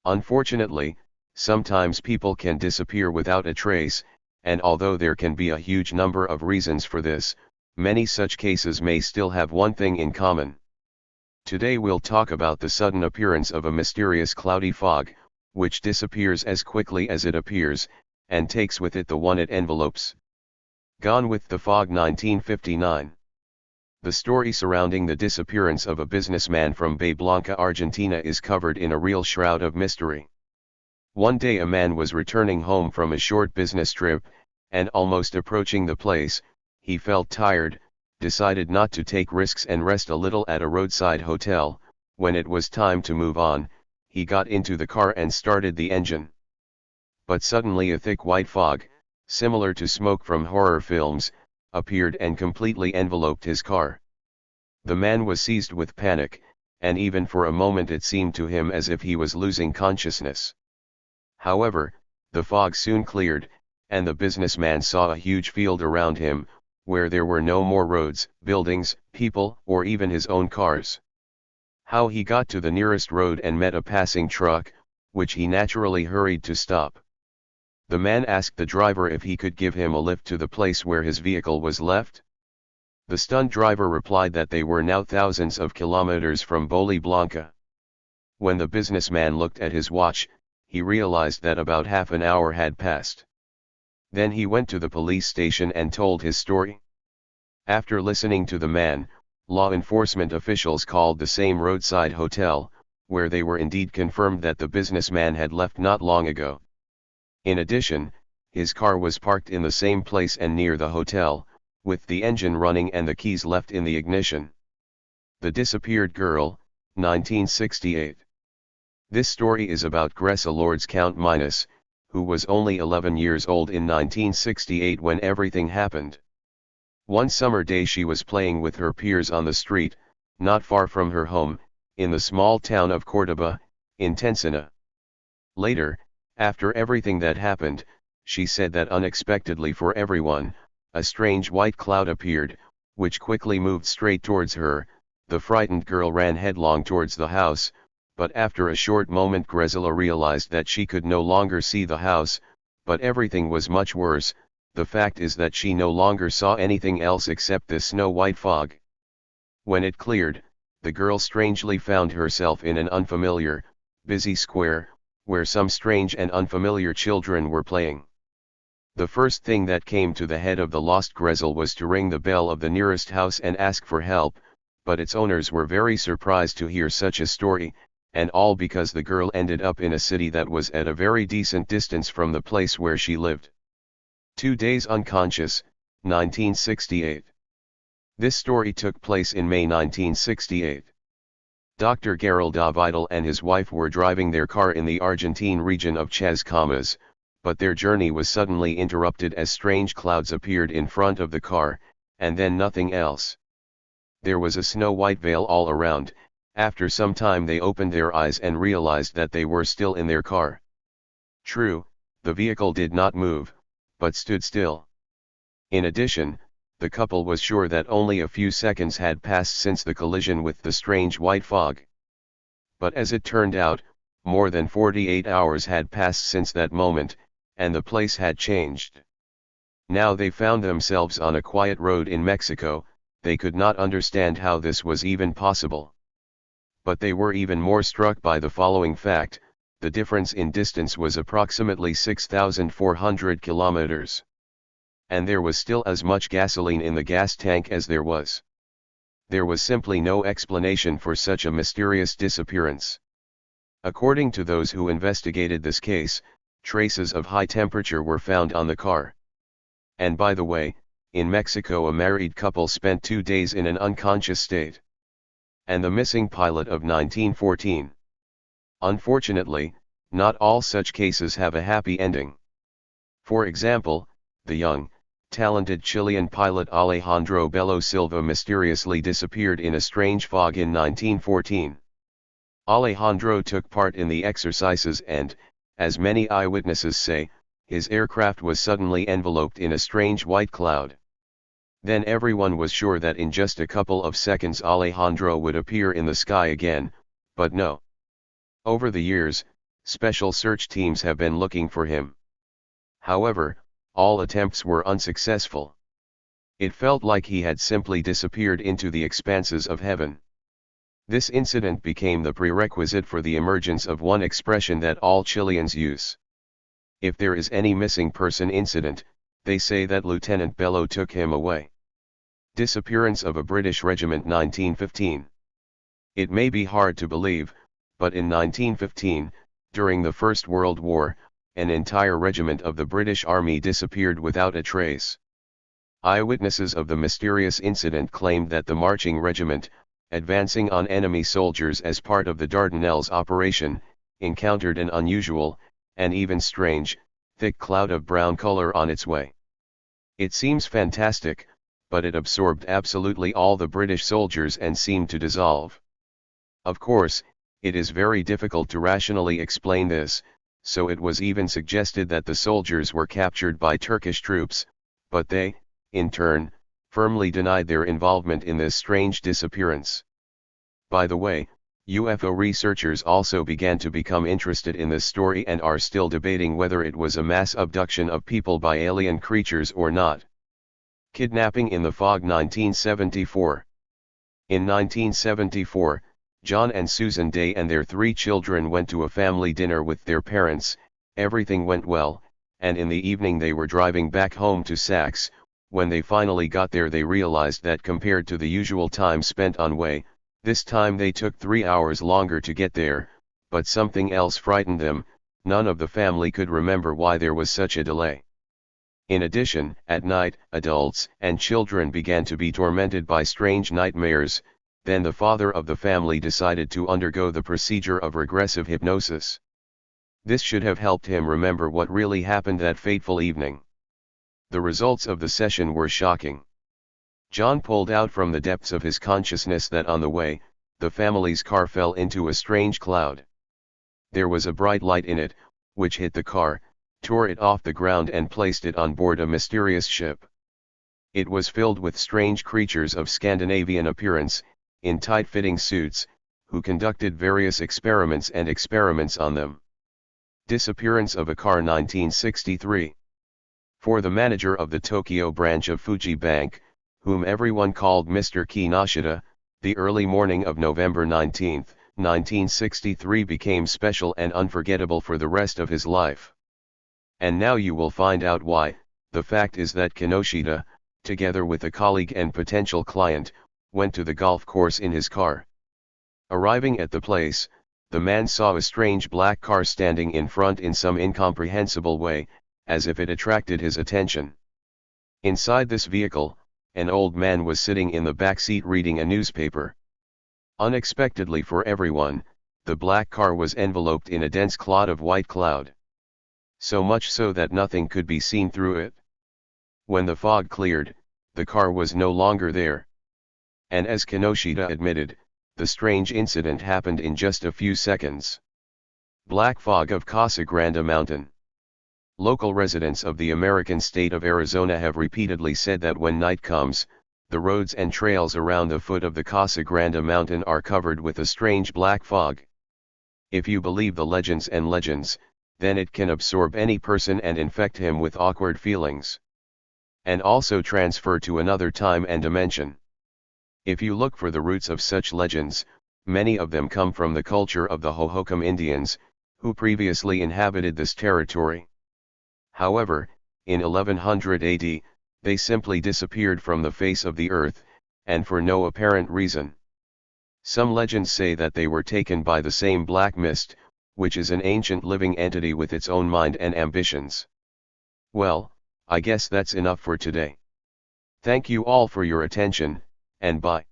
Unfortunately, sometimes people can disappear without a trace, and although there can be a huge number of reasons for this, many such cases may still have one thing in common. Today we'll talk about the sudden appearance of a mysterious cloudy fog, which disappears as quickly as it appears, and takes with it the one it envelopes. Gone with the Fog 1959. The story surrounding the disappearance of a businessman from Bahia Blanca, Argentina is covered in a real shroud of mystery. One day a man was returning home from a short business trip, and almost approaching the place, he felt tired, decided not to take risks and rest a little at a roadside hotel. When it was time to move on, he got into the car and started the engine. But suddenly a thick white fog, similar to smoke from horror films, appeared and completely enveloped his car. The man was seized with panic, and even for a moment it seemed to him as if he was losing consciousness. However, the fog soon cleared, and the businessman saw a huge field around him, where there were no more roads, buildings, people, or even his own cars. How he got to the nearest road and met a passing truck, which he naturally hurried to stop. The man asked the driver if he could give him a lift to the place where his vehicle was left. The stunned driver replied that they were now thousands of kilometers from Bahia Blanca. When the businessman looked at his watch, he realized that about half an hour had passed. Then he went to the police station and told his story. After listening to the man, law enforcement officials called the same roadside hotel, where they were indeed confirmed that the businessman had left not long ago. In addition, his car was parked in the same place and near the hotel, with the engine running and the keys left in the ignition. The Disappeared Girl, 1968. This story is about Gressa Lourdes Count Minas, who was only 11 years old in 1968 when everything happened. One summer day she was playing with her peers on the street, not far from her home, in the small town of Córdoba, in Tencina. Later, after everything that happened, she said that unexpectedly for everyone, a strange white cloud appeared, which quickly moved straight towards her. The frightened girl ran headlong towards the house, but after a short moment Gressela realized that she could no longer see the house, but everything was much worse. The fact is that she no longer saw anything else except this snow-white fog. When it cleared, the girl strangely found herself in an unfamiliar, busy square, where some strange and unfamiliar children were playing. The first thing that came to the head of the lost Gressel was to ring the bell of the nearest house and ask for help, but its owners were very surprised to hear such a story, and all because the girl ended up in a city that was at a very decent distance from the place where she lived. 2 days unconscious, 1968. This story took place in May 1968. Dr. Geraldo Vidal and his wife were driving their car in the Argentine region of Chas Camas, but their journey was suddenly interrupted as strange clouds appeared in front of the car, and then nothing else. There was a snow-white veil all around. After some time they opened their eyes and realized that they were still in their car. True, the vehicle did not move, but stood still. In addition, the couple was sure that only a few seconds had passed since the collision with the strange white fog. But as it turned out, more than 48 hours had passed since that moment, and the place had changed. Now they found themselves on a quiet road in Mexico. They could not understand how this was even possible. But they were even more struck by the following fact: the difference in distance was approximately 6,400 kilometers. And there was still as much gasoline in the gas tank as there was. There was simply no explanation for such a mysterious disappearance. According to those who investigated this case, traces of high temperature were found on the car. And by the way, in Mexico a married couple spent 2 days in an unconscious state. And the missing pilot of 1914. Unfortunately, not all such cases have a happy ending. For example, the young, talented Chilean pilot Alejandro Bello Silva mysteriously disappeared in a strange fog in 1914. Alejandro took part in the exercises and, as many eyewitnesses say, his aircraft was suddenly enveloped in a strange white cloud. Then everyone was sure that in just a couple of seconds Alejandro would appear in the sky again, but no. Over the years, Special search teams have been looking for him. However, all attempts were unsuccessful. It felt like he had simply disappeared into the expanses of heaven. This incident became the prerequisite for the emergence of one expression that all Chileans use. If there is any missing person incident, they say that Lieutenant Bello took him away. Disappearance of a British regiment 1915. It may be hard to believe, but in 1915, during the First World War, an entire regiment of the British Army disappeared without a trace. Eyewitnesses of the mysterious incident claimed that the marching regiment, advancing on enemy soldiers as part of the Dardanelles operation, encountered an unusual, and even strange, thick cloud of brown color on its way. It seems fantastic, but it absorbed absolutely all the British soldiers and seemed to dissolve. Of course, it is very difficult to rationally explain this, so it was even suggested that the soldiers were captured by Turkish troops, but they, in turn, firmly denied their involvement in this strange disappearance. By the way, UFO researchers also began to become interested in this story and are still debating whether it was a mass abduction of people by alien creatures or not. Kidnapping in the fog 1974. In 1974, John and Susan Day and their 3 children went to a family dinner with their parents. Everything went well, and in the evening they were driving back home to Sax. When they finally got there, they realized that compared to the usual time spent on way, this time they took 3 hours longer to get there, but something else frightened them. None of the family could remember why there was such a delay. In addition, at night, adults and children began to be tormented by strange nightmares. Then the father of the family decided to undergo the procedure of regressive hypnosis. This should have helped him remember what really happened that fateful evening. The results of the session were shocking. John pulled out from the depths of his consciousness that on the way, the family's car fell into a strange cloud. There was a bright light in it, which hit the car, tore it off the ground and placed it on board a mysterious ship. It was filled with strange creatures of Scandinavian appearance, in tight-fitting suits, who conducted various experiments on them. Disappearance of a car 1963. For the manager of the Tokyo branch of Fuji Bank, whom everyone called Mr. Kinoshita, the early morning of November 19, 1963 became special and unforgettable for the rest of his life. And now you will find out why. The fact is that Kinoshita, together with a colleague and potential client, went to the golf course in his car. Arriving at the place, the man saw a strange black car standing in front in some incomprehensible way, as if it attracted his attention. Inside this vehicle, an old man was sitting in the back seat reading a newspaper. Unexpectedly for everyone, the black car was enveloped in a dense clot of white cloud. So much so that nothing could be seen through it. When the fog cleared, the car was no longer there. And as Kinoshita admitted, the strange incident happened in just a few seconds. Black fog of Casa Grande mountain. Local residents of the American state of Arizona have repeatedly said that when night comes, the roads and trails around the foot of the Casa Grande mountain are covered with a strange black fog. If you believe the legends, then it can absorb any person and infect him with awkward feelings. And also transfer to another time and dimension. If you look for the roots of such legends, many of them come from the culture of the Hohokam Indians, who previously inhabited this territory. However, in 1100 AD, they simply disappeared from the face of the earth, and for no apparent reason. Some legends say that they were taken by the same black mist, which is an ancient living entity with its own mind and ambitions. Well, I guess that's enough for today. Thank you all for your attention, and bye.